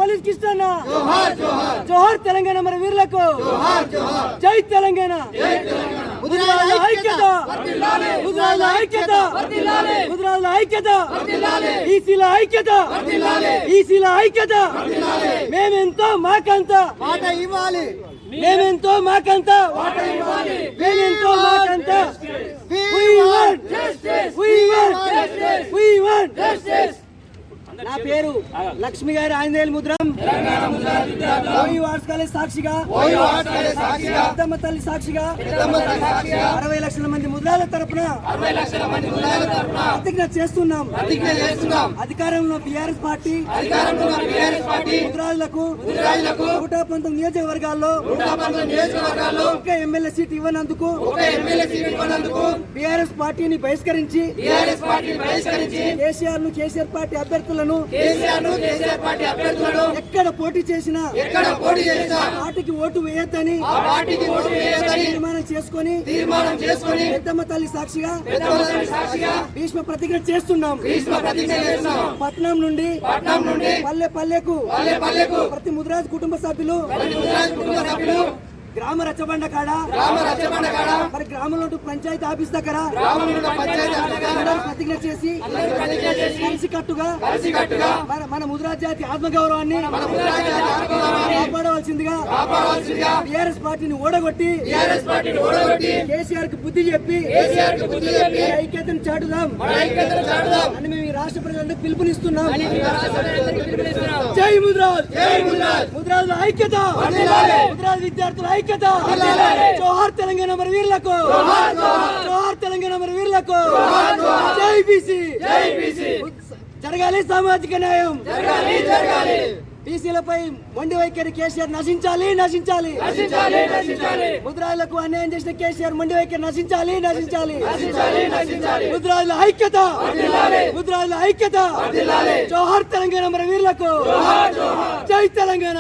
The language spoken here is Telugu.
పోలీస్ కృష్ణన్న జోహార్ తెలంగాణ మరి వీరులకు జై తెలంగాణ ముదిరాజుల ఐక్యత ముదిరాజుల ఐక్యత ముదిరాజుల ఐక్యత ఈసీల ఐక్యత ఈసీల ఐక్యత మేమెంతో మాకంత మాట ఇవ్వాలి మేమెంతో మాకంత మాట ఇవ్వాలి మేమెంతో మాకంత we want justice we want justice we want justice నా పేరు లక్ష్మి గారి ఆంజనేయులు ముద్రం ఓయూ ఆర్ట్స్ కాలేజ్ సాక్షిగా పెద్దమ్మ తల్లి సాక్షిగా 60 లక్షల మంది ముద్రాల తరపున ప్రతిజ్ఞ చేస్తున్నాం అధికారంలో బీఆర్ఎస్ పార్టీ ముద్రాలకు 119 నియోజకవర్గాల్లో ఒక్క ఎమ్మెల్యే సీట్ ఇవ్వనందుకు బీఆర్ఎస్ పార్టీని బహిష్కరించి కేసీఆర్ పార్టీ అభ్యర్థులను ఎక్కడ పోటీ చేసినా పార్టీకి ఓటు వేయొద్దని తీర్మానం చేసుకొని పెద్దమ్మ తల్లి సాక్షిగా భీష్మ ప్రతిజ్ఞ చేస్తున్నాం. పట్నం నుండి పల్లె పల్లెకు ప్రతి ముదిరాజు కుటుంబ సభ్యులు గ్రామ రచ్చబండ కాడ మరి గ్రామంలో పంచాయతీ ఆఫీస్ దగ్గర ప్రతిజ్ఞ చేసి కలిసికట్టుగా మన ముదిరాజు జాతి ఆత్మగౌరవాన్ని కాపాడవలసిందిగా టీఆర్ఎస్ పార్టీని ఓడగొట్టి కేసీఆర్ కి బుద్ధి చెప్పి ఐక్యతను చాటుదాం అని మేము ఈ రాష్ట్ర ప్రజలందరూ పిలుపునిస్తున్నాం. జై ముదిరాజ్ ముదిరాజుల ఐక్యత ముదిరాజు విద్యార్థుల ఐక్యత జోహార్ తెలంగాణ మరి వీరులకు జోహార్ తెలంగాణ మరి వీరులకు జై బీసీ జరగాలి సామాజిక న్యాయం బీసీలపై మొండి వైఖరి కేసీఆర్ నశించాలి ముద్రాలకు అన్యాయం చేసిన కేసీఆర్ మొండి వైఖరి నశించాలి ముద్రాల ఐక్యత జోహార్ తెలంగాణ మరి వీరులకు జై తెలంగాణ.